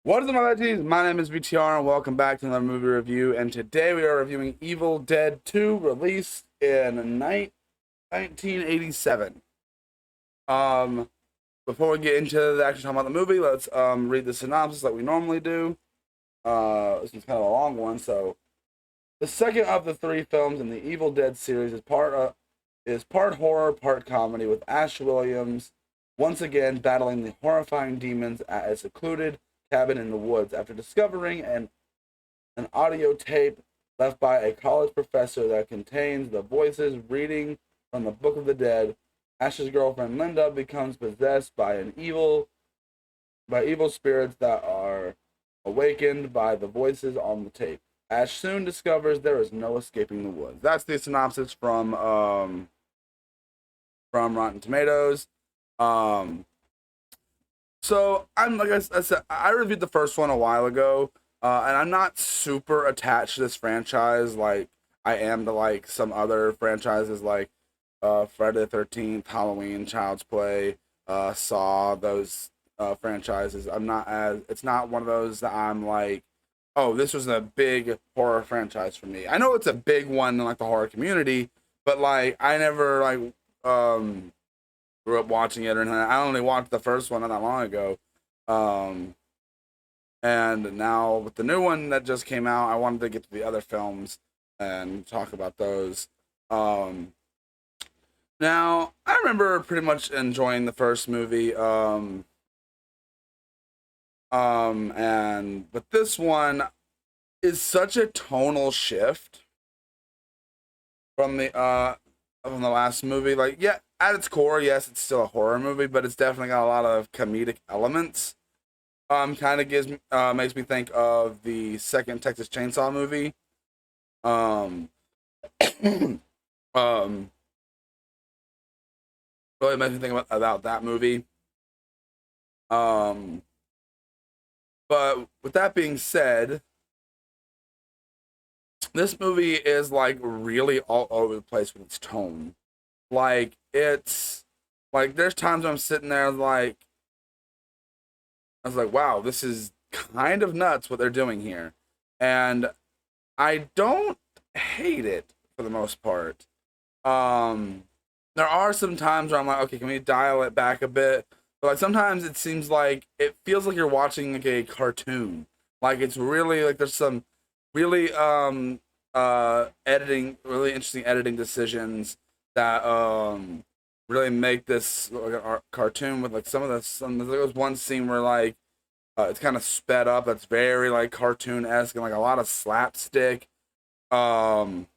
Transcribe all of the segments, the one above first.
What is up, my buddies? My name is VTR, and welcome back to another movie review. And today we are reviewing Evil Dead 2, released in 1987. Um, Before we get into the actual talking about the movie, let's read the synopsis like we normally do. This is kind of a long one, so the second of the three films in the Evil Dead series is part horror, part comedy, with Ash Williams once again battling the horrifying demons at a secluded cabin in the woods after discovering an audio tape left by a college professor that contains the voices reading from the Book of the Dead. Ash's girlfriend Linda becomes possessed by evil spirits that are awakened by the voices on the tape. Ash soon discovers there is no escaping the woods. That's the synopsis from Rotten Tomatoes. Um, so I'm like I said, I reviewed the first one a while ago, and I'm not super attached to this franchise like I am to like some other franchises like Friday the 13th, Halloween, Child's Play, Saw. Those franchises. It's not one of those that I'm like, oh, this was a big horror franchise for me. I know it's a big one in like the horror community, but like I never like grew up watching it or anything. I only watched the first one not that long ago. Um, and now with the new one that just came out, I wanted to get to the other films and talk about those. Um, Now, I remember pretty much enjoying the first movie. And but this one is such a tonal shift from the last movie. Like, yeah, at its core, yes, it's still a horror movie, but it's definitely got a lot of comedic elements. Kind of makes me think of the second Texas Chainsaw movie. Um, um, really makes me think about that movie. Um, but with that being said, this movie is like really all over the place with its tone. Like it's like there's times I'm sitting there like I was like, wow, this is kind of nuts what they're doing here. And I don't hate it for the most part. Um there are some times where I'm like, okay, can we dial it back a bit? But like sometimes it seems like it feels like you're watching like a cartoon. Like it's really like there's some really really interesting editing decisions that really make this like a cartoon with like there was one scene where like it's kind of sped up that's very like cartoon-esque and like a lot of slapstick. Um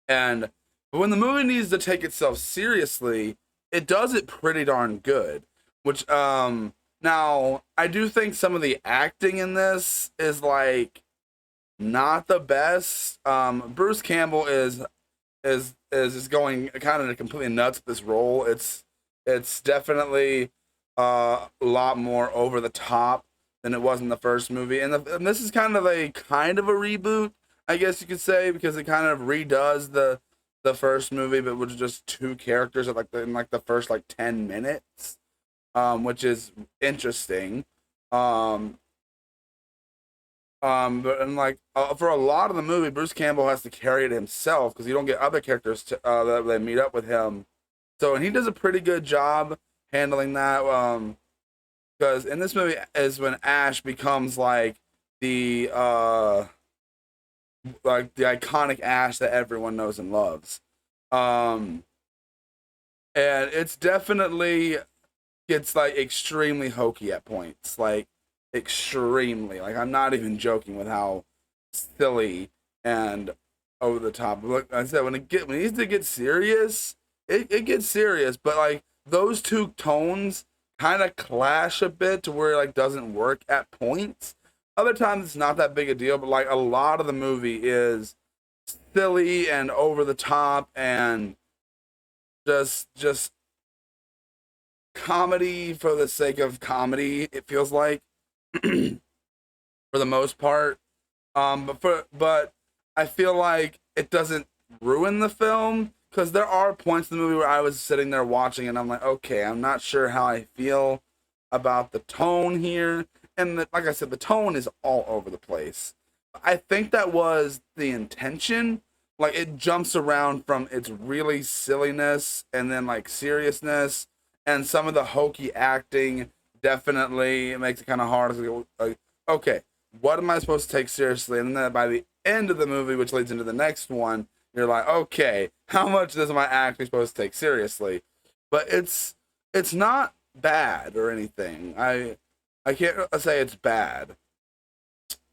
and but when the movie needs to take itself seriously, it does it pretty darn good. Which now I do think some of the acting in this is like not the best. Bruce Campbell is going kind of completely nuts with this role. It's definitely a lot more over the top than it was in the first movie, and this is kind of a reboot, I guess you could say, because it kind of redoes the first movie, but with just two characters at in like the first like 10 minutes, which is interesting. Um, but and like for a lot of the movie, Bruce Campbell has to carry it himself because you don't get other characters that meet up with him. So and he does a pretty good job handling that. Because in this movie is when Ash becomes the the iconic Ash that everyone knows and loves. Um, and it's definitely gets like extremely hokey at points, like extremely. Like I'm not even joking with how silly and over the top. Like I said, when it needs to get serious, it gets serious. But like those two tones kind of clash a bit to where it like doesn't work at points. Other times it's not that big a deal, but like a lot of the movie is silly and over the top and just comedy for the sake of comedy. It feels like for the most part. But I feel like it doesn't ruin the film because there are points in the movie where I was sitting there watching and I'm like, okay, I'm not sure how I feel about the tone here, and like I said, the tone is all over the place. I think that was the intention. Like it jumps around from its really silliness and then like seriousness, and some of the hokey acting definitely makes it kind of hard. Like, okay, what am I supposed to take seriously? And then by the end of the movie, which leads into the next one, you're like, okay, how much of this am I actually supposed to take seriously? But it's not bad or anything. I can't say it's bad.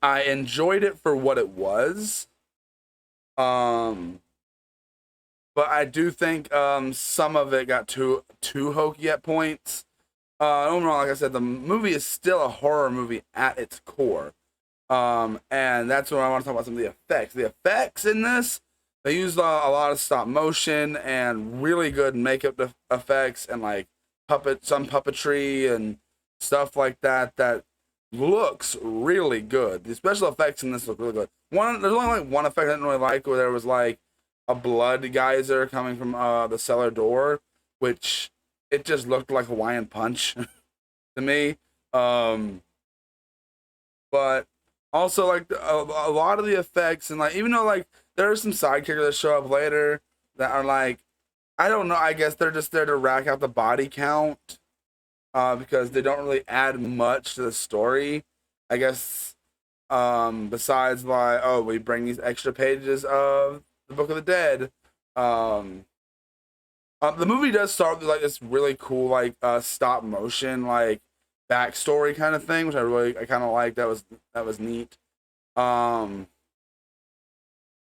I enjoyed it for what it was. Um, but I do think some of it got too hokey at points. Overall, like I said, the movie is still a horror movie at its core. And that's where I want to talk about some of the effects. The effects in this, they used a lot of stop motion and really good makeup effects and like some puppetry and stuff like that. That looks really good. The special effects in this look really good. There's only like one effect I didn't really like, where there was like a blood geyser coming from the cellar door, which it just looked like Hawaiian Punch to me. But also like a lot of the effects, and like even though like there are some side characters that show up later that are like, I don't know, I guess they're just there to rack out the body count, because they don't really add much to the story. I guess besides like, oh, we bring these extra pages of the Book of the Dead. The movie does start with like this really cool like stop motion like backstory kind of thing, which I kind of like. That was neat. Um,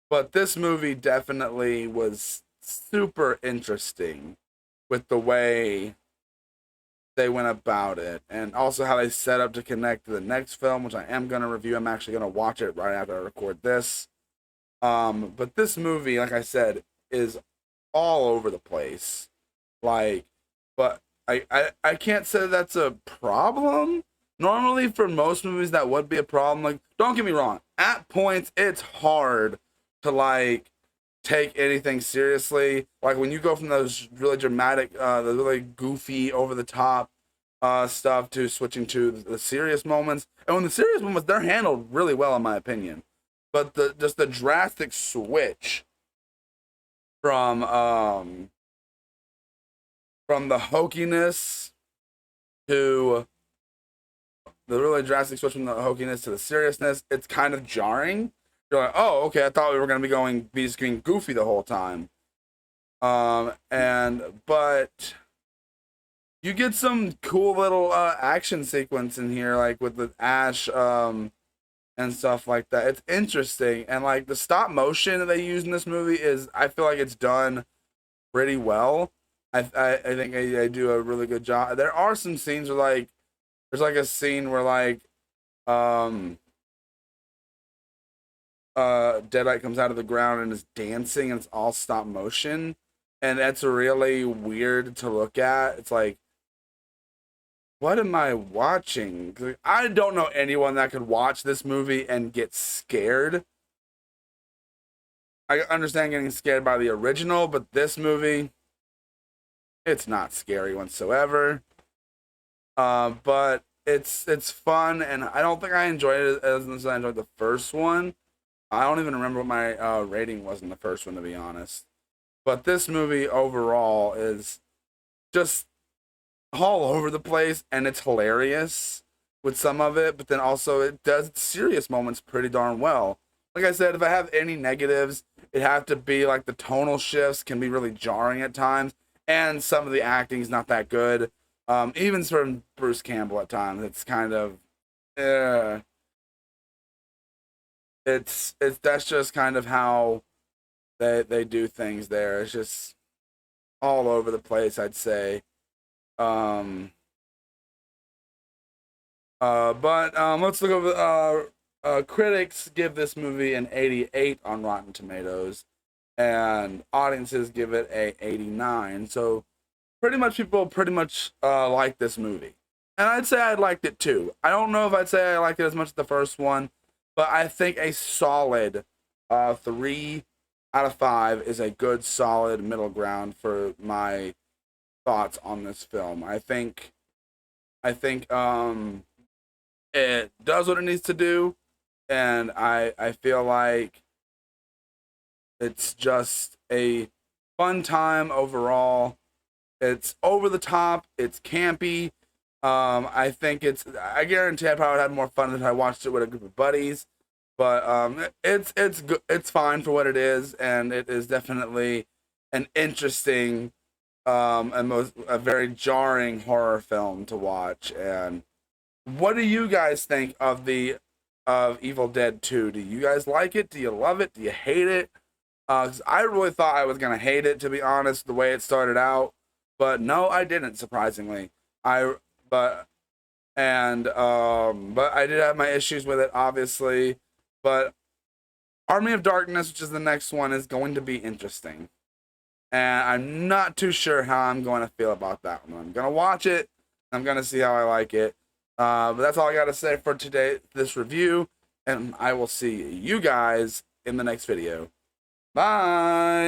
but this movie definitely was super interesting with the way they went about it, and also how they set up to connect to the next film, which I am going to review. I'm actually going to watch it right after I record this. But this movie, like I said, is all over the place. Like, but I can't say that's a problem. Normally, for most movies, that would be a problem. Like, don't get me wrong. At points, it's hard to like take anything seriously. Like when you go from those really dramatic, the really goofy, over the top stuff to switching to the serious moments. And when the serious moments, they're handled really well, in my opinion. But the drastic switch from the hokiness to the really drastic switch from the hokiness to the seriousness, it's kind of jarring. You're like, oh, okay, I thought we were gonna be just being goofy the whole time. But you get some cool little action sequence in here, like with the Ash and stuff like that. It's interesting, and like the stop motion that they use in this movie I feel like it's done pretty well. I think I do a really good job. There are some scenes where like there's like a scene where like Deadite comes out of the ground and is dancing, and it's all stop motion, and that's really weird to look at. It's like, what am I watching? I don't know anyone that could watch this movie and get scared. I understand getting scared by the original, but this movie, it's not scary whatsoever. But it's fun, and I don't think I enjoyed it as much as I enjoyed the first one. I don't even remember what my rating was in the first one, to be honest. But this movie overall is just all over the place, and it's hilarious with some of it, but then also it does serious moments pretty darn well. Like I said, if I have any negatives, it have to be like the tonal shifts can be really jarring at times, and some of the acting is not that good. Even from Bruce Campbell at times, it's kind of, uh, it's that's just kind of how they do things there. It's just all over the place, I'd say. Um, but let's look over. Critics give this movie an 88 on Rotten Tomatoes, and audiences give it a 89. So pretty much people pretty much like this movie, and I'd say I liked it too. I don't know if I'd say I liked it as much as the first one, but I think a solid 3 out of 5 is a good solid middle ground for my thoughts on this film. I think it does what it needs to do, and I feel like it's just a fun time overall. It's over the top. It's campy. I think I guarantee I probably had more fun if I watched it with a group of buddies. But it's good. It's fine for what it is, and it is definitely an interesting and a very jarring horror film to watch. And what do you guys think of Evil Dead 2? Do you guys like it? Do you love it? Do you hate it? 'Cause I really thought I was gonna hate it, to be honest, the way it started out, but no, I didn't. Surprisingly, I but but I did have my issues with it, obviously. But Army of Darkness, which is the next one, is going to be interesting, and I'm not too sure how I'm going to feel about that one. I'm gonna watch it. I'm gonna see how I like it. But that's all I gotta say for today, this review, and I will see you guys in the next video. Bye.